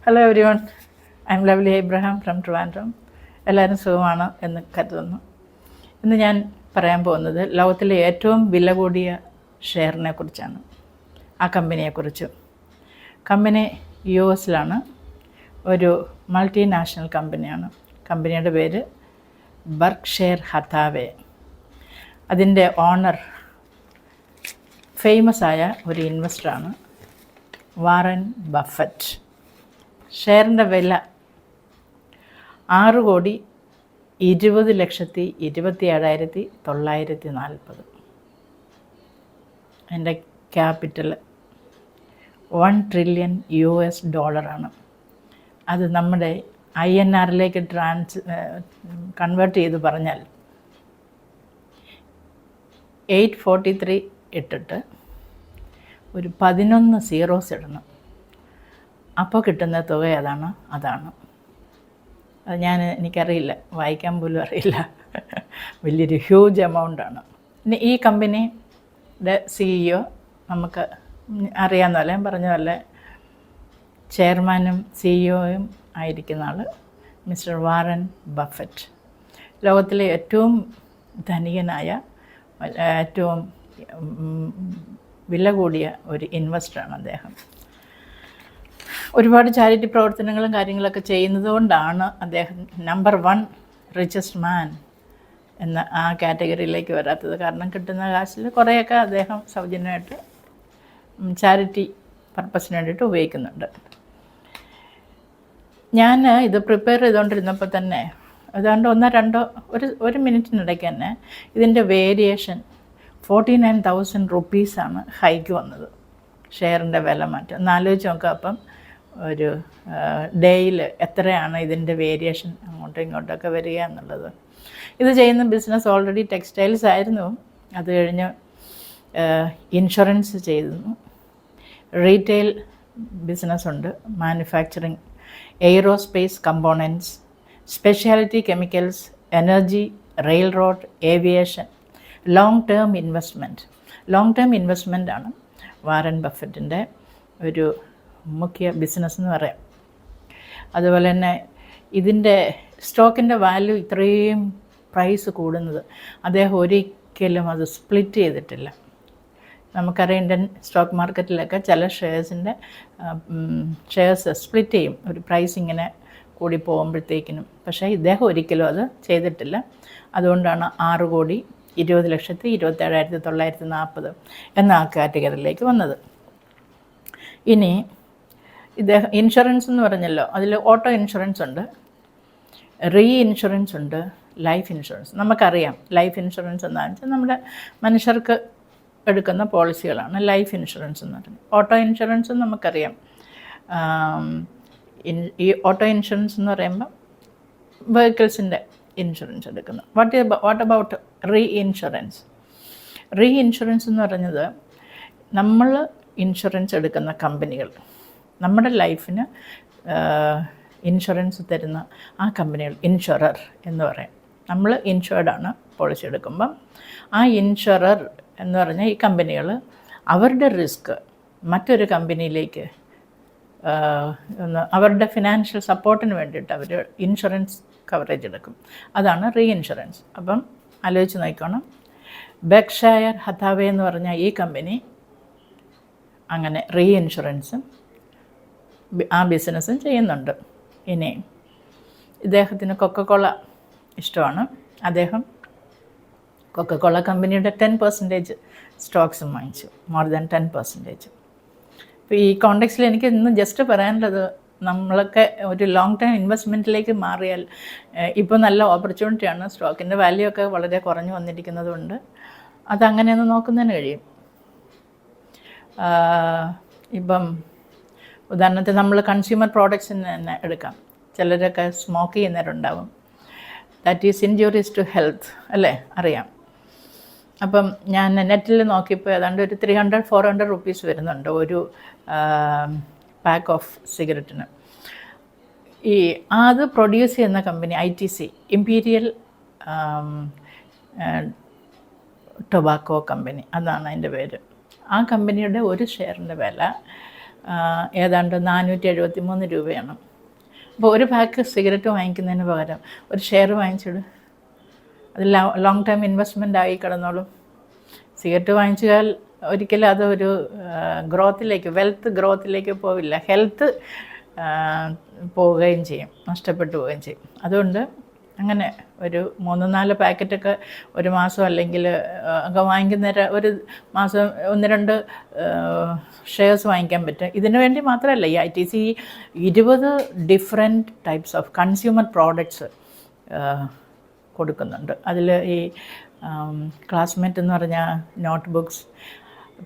Hello every one, I M Lovely Abraham from Trivandrum. എല്ലാവരും സുഖമാണ് എന്ന് കരുതുന്നു. ഇന്ന് ഞാൻ പറയാൻ പോകുന്നത് ലോകത്തിലെ ഏറ്റവും വില കൂടിയ ഷെയറിനെ കുറിച്ചാണ്, ആ കമ്പനിയെക്കുറിച്ച്. കമ്പനി US-ലാണ്, ഒരു മൾട്ടിനാഷണൽ കമ്പനിയാണ്. കമ്പനിയുടെ പേര് ബർക്ക്ഷയർ ഹത്താവേ. അതിൻ്റെ ഓണർ ഫേമസ് ആയ ഒരു ഇൻവെസ്റ്ററാണ്, വാറൻ ബഫറ്റ്. ഷെയറിൻ്റെ വില 6,20,27,940. അതിൻ്റെ ക്യാപിറ്റൽ $1 ട്രില്യൺ ആണ്. അത് നമ്മുടെ INR-ലേക്ക് കൺവേർട്ട് ചെയ്ത് പറഞ്ഞാൽ 843 ഇട്ടിട്ട് ഒരു 11 സീറോസ് ഇടണം. അപ്പോൾ കിട്ടുന്ന തുക അതാണ്. അത് എനിക്കറിയില്ല, വായിക്കാൻ പോലും അറിയില്ല. വലിയൊരു ഹ്യൂജ് എമൗണ്ടാണ്. പിന്നെ ഈ കമ്പനിയുടെ CEO നമുക്ക് അറിയാവുന്ന പോലെ, ഞാൻ പറഞ്ഞ പോലെ ചെയർമാനും CEOയും ആയിരിക്കുന്ന ആൾ മിസ്റ്റർ വാറൻ ബഫറ്റ്. ലോകത്തിലെ ഏറ്റവും ധനികനായ, ഏറ്റവും വില കൂടിയ ഒരു ഇൻവെസ്റ്ററാണ് അദ്ദേഹം. ഒരുപാട് ചാരിറ്റി പ്രവർത്തനങ്ങളും കാര്യങ്ങളൊക്കെ ചെയ്യുന്നത് കൊണ്ടാണ് അദ്ദേഹം നമ്പർ 1 റിച്ചസ്റ്റ് മാൻ എന്ന ആ കാറ്റഗറിയിലേക്ക് വരാത്തത്. കാരണം കിട്ടുന്ന കാശിൽ കുറേയൊക്കെ അദ്ദേഹം സൗജന്യമായിട്ട് ചാരിറ്റി പർപ്പസിന് വേണ്ടിയിട്ട് ഉപയോഗിക്കുന്നുണ്ട്. ഞാൻ ഇത് പ്രിപ്പയർ ചെയ്തുകൊണ്ടിരുന്നപ്പോൾ തന്നെ ഏതാണ്ട് 1-2 ഒരു മിനിറ്റിനിടയ്ക്ക് തന്നെ ഇതിൻ്റെ വേരിയേഷൻ 49,000 റുപ്പീസാണ് ഹൈക്ക് വന്നത്. ഷെയറിൻ്റെ വില മാറ്റം ഒന്ന് ആലോചിച്ച് നോക്കുക. അപ്പം ഒരു ഡേയിൽ എത്രയാണ് ഇതിൻ്റെ വേരിയേഷൻ അങ്ങോട്ടും ഇങ്ങോട്ടൊക്കെ വരിക എന്നുള്ളത്. ഇത് ചെയ്യുന്ന ബിസിനസ് ഓൾറെഡി ടെക്സ്റ്റൈൽസ് ആയിരുന്നു. അത് കഴിഞ്ഞ് ഇൻഷുറൻസ് ചെയ്തിരുന്നു, റീറ്റെയിൽ ബിസിനസ്സുണ്ട്, manufacturing, aerospace components, speciality chemicals, energy, rail road, aviation, long term ഇൻവെസ്റ്റ്മെൻറ്റാണ് വാറൻ ബഫറ്റിൻ്റെ ഒരു മുഖ്യ ബിസിനസ് എന്ന് പറയാം. അതുപോലെ തന്നെ ഇതിൻ്റെ സ്റ്റോക്കിൻ്റെ വാല്യൂ ഇത്രയും പ്രൈസ് കൂടുന്നത് അദ്ദേഹം ഒരിക്കലും അത് സ്പ്ലിറ്റ് ചെയ്തിട്ടില്ല. നമുക്കറിയാം, ഇന്ത്യൻ സ്റ്റോക്ക് മാർക്കറ്റിലൊക്കെ ചില ഷെയർസ് സ്പ്ലിറ്റ് ചെയ്യും ഒരു പ്രൈസ് ഇങ്ങനെ കൂടി പോകുമ്പോഴത്തേക്കിനും. പക്ഷേ ഇദ്ദേഹം ഒരിക്കലും അത് ചെയ്തിട്ടില്ല. അതുകൊണ്ടാണ് 6,20,27,940 എന്ന ആ കാറ്റഗറിയിലേക്ക് വന്നത്. ഇനി ഇദ്ദേഹം ഇൻഷുറൻസ് എന്ന് പറഞ്ഞല്ലോ, അതിൽ ഓട്ടോ ഇൻഷുറൻസ് ഉണ്ട്, റീ ഇൻഷുറൻസ് ഉണ്ട്, ലൈഫ് ഇൻഷുറൻസ്. നമുക്കറിയാം ലൈഫ് ഇൻഷുറൻസ് എന്താണെന്ന് വെച്ചാൽ നമ്മുടെ മനുഷ്യർക്ക് എടുക്കുന്ന പോളിസികളാണ് ലൈഫ് ഇൻഷുറൻസ് എന്ന് പറയുന്നത്. ഓട്ടോ ഇൻഷുറൻസും നമുക്കറിയാം. ഈ ഓട്ടോ ഇൻഷുറൻസ് എന്ന് പറയുമ്പോൾ വെഹിക്കിൾസിൻ്റെ ഇൻഷുറൻസ് എടുക്കുന്നത്. വാട്ട് അബൌട്ട് റീ ഇൻഷുറൻസ് എന്ന് പറയുന്നത്, നമ്മൾ ഇൻഷുറൻസ് എടുക്കുന്ന കമ്പനികൾ, നമ്മുടെ ലൈഫിന് ഇൻഷുറൻസ് തരുന്ന ആ കമ്പനികൾ, ഇൻഷുറർ എന്ന് പറയും. നമ്മൾ ഇൻഷുർഡാണ് പോളിസി എടുക്കുമ്പം. ആ ഇൻഷുറർ എന്ന് പറഞ്ഞാൽ ഈ കമ്പനികൾ അവരുടെ റിസ്ക് മറ്റൊരു കമ്പനിയിലേക്ക് അവരുടെ ഫിനാൻഷ്യൽ സപ്പോർട്ടിന് വേണ്ടിയിട്ട് അവർ ഇൻഷുറൻസ് കവറേജ് എടുക്കും. അതാണ് റീ ഇൻഷുറൻസ്. അപ്പം ആലോചിച്ച് നോക്കണം, ബർക്ക്ഷയർ ഹത്താവേ എന്ന് പറഞ്ഞാൽ ഈ കമ്പനി അങ്ങനെ റീ ഇൻഷുറൻസും ആ ബിസിനസ്സും ചെയ്യുന്നുണ്ട്. ഇനി ഇദ്ദേഹത്തിന് കൊക്കക്കോള ഇഷ്ടമാണ്. അദ്ദേഹം കൊക്കക്കോള കമ്പനിയുടെ 10% സ്റ്റോക്സും വാങ്ങിച്ചു, മോർ ദാൻ 10%. അപ്പോൾ ഈ കോണ്ടെക്സ്റ്റിൽ എനിക്ക് ഇന്ന് ജസ്റ്റ് പറയാനുള്ളത്, നമ്മളൊക്കെ ഒരു ലോങ് ടൈം ഇൻവെസ്റ്റ്മെൻറ്റിലേക്ക് മാറിയാൽ ഇപ്പോൾ നല്ല ഓപ്പർച്യൂണിറ്റിയാണ്. സ്റ്റോക്കിൻ്റെ വാല്യൂ ഒക്കെ വളരെ കുറഞ്ഞു വന്നിരിക്കുന്നതുകൊണ്ട് അതങ്ങനെയൊന്ന് നോക്കുന്നതിന് കഴിയും. ഇപ്പം ഉദാഹരണത്തിന് നമ്മൾ കൺസ്യൂമർ പ്രോഡക്ട്സിന് തന്നെ എടുക്കാം. ചിലരൊക്കെ സ്മോക്ക് ചെയ്യുന്നവരുണ്ടാവും. That is injurious to health, അല്ലേ, അറിയാം. അപ്പം ഞാൻ നെറ്റിൽ നോക്കിയപ്പോൾ ഏതാണ്ട് ഒരു 300-400 റുപ്പീസ് വരുന്നുണ്ട് ഒരു പാക്ക് ഓഫ് സിഗരറ്റിന്. അത് പ്രൊഡ്യൂസ് ചെയ്യുന്ന company ITC, imperial tobacco company, അതാണ് അതിൻ്റെ പേര്. ആ കമ്പനിയുടെ ഒരു ഷെയറിൻ്റെ വില ഏതാണ്ട് 473 രൂപയാണ്. അപ്പോൾ ഒരു പാക്ക് സിഗരറ്റ് വാങ്ങിക്കുന്നതിന് പകരം ഒരു ഷെയർ വാങ്ങിച്ചിട്. അത് ലോങ് ടൈം ഇൻവെസ്റ്റ്മെൻ്റ് ആയി കിടന്നോളും. സിഗരറ്റ് വാങ്ങിച്ചാൽ ഒരിക്കലും അതൊരു വെൽത്ത് ഗ്രോത്തിലേക്ക് പോവില്ല, ഹെൽത്ത് പോവുകയും ചെയ്യും, നഷ്ടപ്പെട്ടു പോവുകയും ചെയ്യും. അതുകൊണ്ട് അങ്ങനെ ഒരു 3-4 പാക്കറ്റൊക്കെ ഒരു മാസം അല്ലെങ്കിൽ ഒക്കെ വാങ്ങിക്കുന്നേരം ഒരു മാസം 1-2 ഷെയർസ് വാങ്ങിക്കാൻ പറ്റും. ഇതിനു വേണ്ടി മാത്രമല്ല, ഈ ITC 20 different types of consumer products കൊടുക്കുന്നുണ്ട്. അതിൽ ഈ ക്ലാസ്മേറ്റ് എന്ന് പറഞ്ഞ നോട്ട് ബുക്സ്,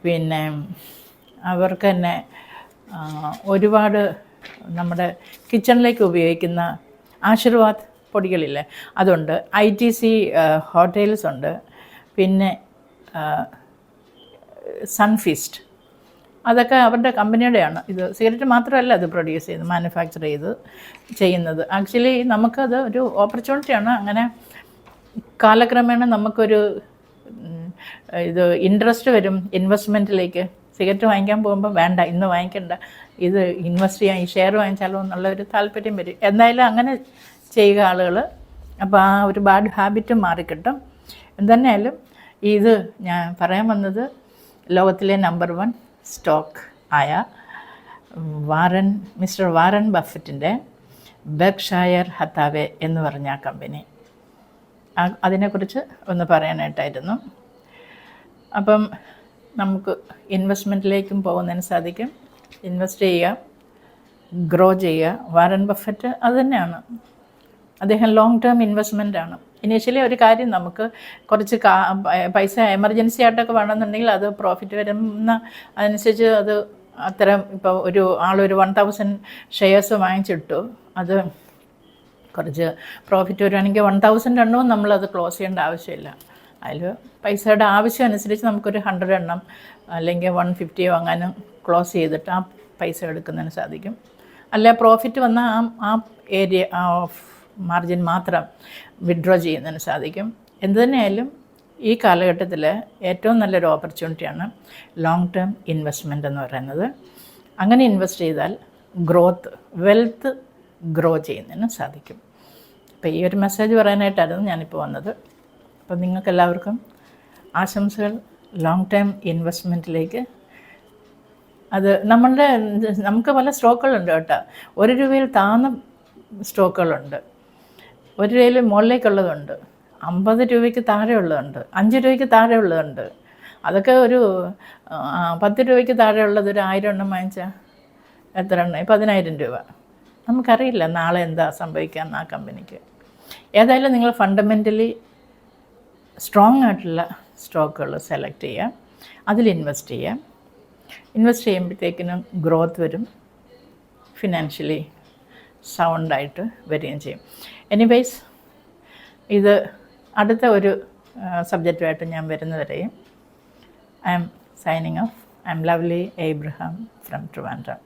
പിന്നെ അവർക്ക് തന്നെ ഒരുപാട് നമ്മുടെ കിച്ചണിലേക്ക് ഉപയോഗിക്കുന്ന ആശീർവാദ് പൊടികളില്ലേ, അതുണ്ട്. ITC ഹോട്ടൽസ് ഉണ്ട്. പിന്നെ സൺഫീസ്റ്റ്, അതൊക്കെ അവരുടെ കമ്പനിയുടെയാണ്. ഇത് സിഗരറ്റ് മാത്രമല്ല അത് പ്രൊഡ്യൂസ് ചെയ്യുന്നത്, മാനുഫാക്ചർ ചെയ്യുന്നത്. ആക്ച്വലി നമുക്കത് ഒരു ഓപ്പർച്യൂണിറ്റിയാണ്. അങ്ങനെ കാലക്രമേണ നമുക്കൊരു ഇൻട്രസ്റ്റ് വരും ഇൻവെസ്റ്റ്മെൻറ്റിലേക്ക്. സിഗരറ്റ് വാങ്ങിക്കാൻ പോകുമ്പോൾ വേണ്ട, ഇന്ന് വാങ്ങിക്കണ്ട, ഇത് ഇൻവെസ്റ്റ് ചെയ്യാൻ, ഈ ഷെയർ വാങ്ങിച്ചാലോ എന്നുള്ളൊരു താല്പര്യം വരും. എന്തായാലും അങ്ങനെ ചെയ്യുക ആളുകൾ. അപ്പോൾ ആ ഒരു ബാഡ് ഹാബിറ്റ് മാറിക്കിട്ടും. എന്തായാലും ഇത് ഞാൻ പറയാൻ വന്നത്, ലോകത്തിലെ നമ്പർ 1 സ്റ്റോക്ക് ആയ മിസ്റ്റർ വാറൻ ബഫറ്റിൻ്റെ ബെർക്ക്ഷയർ ഹത്താവേ എന്ന് പറഞ്ഞ ആ കമ്പനി, അതിനെക്കുറിച്ച് ഒന്ന് പറയാനായിട്ടായിരുന്നു. അപ്പം നമുക്ക് ഇൻവെസ്റ്റ്മെൻറ്റിലേക്കും പോകുന്നതിന് സാധിക്കും. ഇൻവെസ്റ്റ് ചെയ്യുക, ഗ്രോ ചെയ്യുക. വാറൻ ബഫറ്റ് അത് തന്നെയാണ്. അദ്ദേഹം ലോങ് ടേം ഇൻവെസ്റ്റ്മെൻറ്റാണ്. ഇനീഷ്യലി ഒരു കാര്യം, നമുക്ക് കുറച്ച് പൈസ എമർജൻസി ആയിട്ടൊക്കെ വേണമെന്നുണ്ടെങ്കിൽ അത് പ്രോഫിറ്റ് വരുന്ന അതനുസരിച്ച് അത് അത്തരം, ഇപ്പോൾ ഒരു 1000 ഷെയർസ് വാങ്ങിച്ചിട്ടു, അത് കുറച്ച് പ്രോഫിറ്റ് വരുവാണെങ്കിൽ 1000 എണ്ണവും നമ്മളത് ക്ലോസ് ചെയ്യേണ്ട ആവശ്യമില്ല. അതിൽ പൈസയുടെ ആവശ്യം അനുസരിച്ച് നമുക്കൊരു 100 എണ്ണം അല്ലെങ്കിൽ 150 വാങ്ങാനും ക്ലോസ് ചെയ്തിട്ട് ആ പൈസ എടുക്കുന്നതിന് സാധിക്കും. അല്ല, പ്രോഫിറ്റ് വന്ന ആ ഏരിയ, ആ മാർജിൻ മാത്രം വിഡ്രോ ചെയ്യുന്നതിന് സാധിക്കും. എന്തു തന്നെയായാലും ഈ കാലഘട്ടത്തിൽ ഏറ്റവും നല്ലൊരു ഓപ്പർച്യൂണിറ്റിയാണ് ലോങ് ടേം ഇൻവെസ്റ്റ്മെൻ്റ് എന്ന് പറയുന്നത്. അങ്ങനെ ഇൻവെസ്റ്റ് ചെയ്താൽ വെൽത്ത് ഗ്രോ ചെയ്യുന്നതിന് സാധിക്കും. അപ്പോൾ ഈ ഒരു മെസ്സേജ് പറയാനായിട്ടായിരുന്നു ഞാനിപ്പോൾ വന്നത്. അപ്പോൾ നിങ്ങൾക്കെല്ലാവർക്കും ആശംസകൾ. ലോങ് ടേം ഇൻവെസ്റ്റ്മെൻറ്റിലേക്ക് അത് നമുക്ക് പല സ്റ്റോക്കുകളുണ്ട് കേട്ടോ. 1 രൂപയിൽ താഴ്ന്ന സ്റ്റോക്കുകളുണ്ട്, 1 രൂപയിൽ മുകളിലേക്കുള്ളതുണ്ട്, 50 രൂപയ്ക്ക് താഴെയുള്ളതുണ്ട്, 5 രൂപയ്ക്ക് താഴെയുള്ളതുണ്ട്. അതൊക്കെ ഒരു 10 രൂപയ്ക്ക് താഴെയുള്ളത് ഒരു 1000 എണ്ണം വാങ്ങിച്ചാൽ എത്ര എണ്ണം? 10,000 രൂപ. നമുക്കറിയില്ല നാളെ എന്താ സംഭവിക്കുക ആ കമ്പനിക്ക്. ഏതായാലും നിങ്ങൾ ഫണ്ടമെൻ്റലി സ്ട്രോങ് ആയിട്ടുള്ള സ്റ്റോക്കുകൾ സെലക്ട് ചെയ്യുക, അതിൽ ഇൻവെസ്റ്റ് ചെയ്യുക. ഇൻവെസ്റ്റ് ചെയ്യുമ്പോഴത്തേക്കിനും ഗ്രോത്ത് വരും, ഫിനാൻഷ്യലി സൗണ്ടായിട്ട് വരികയും ചെയ്യും. എനിവേയ്സ്, ഇത് അടുത്ത ഒരു സബ്ജക്റ്റുമായിട്ട് ഞാൻ വരുന്നവരെയും I'm signing off. I'm Lovely Abraham from Trivandrum.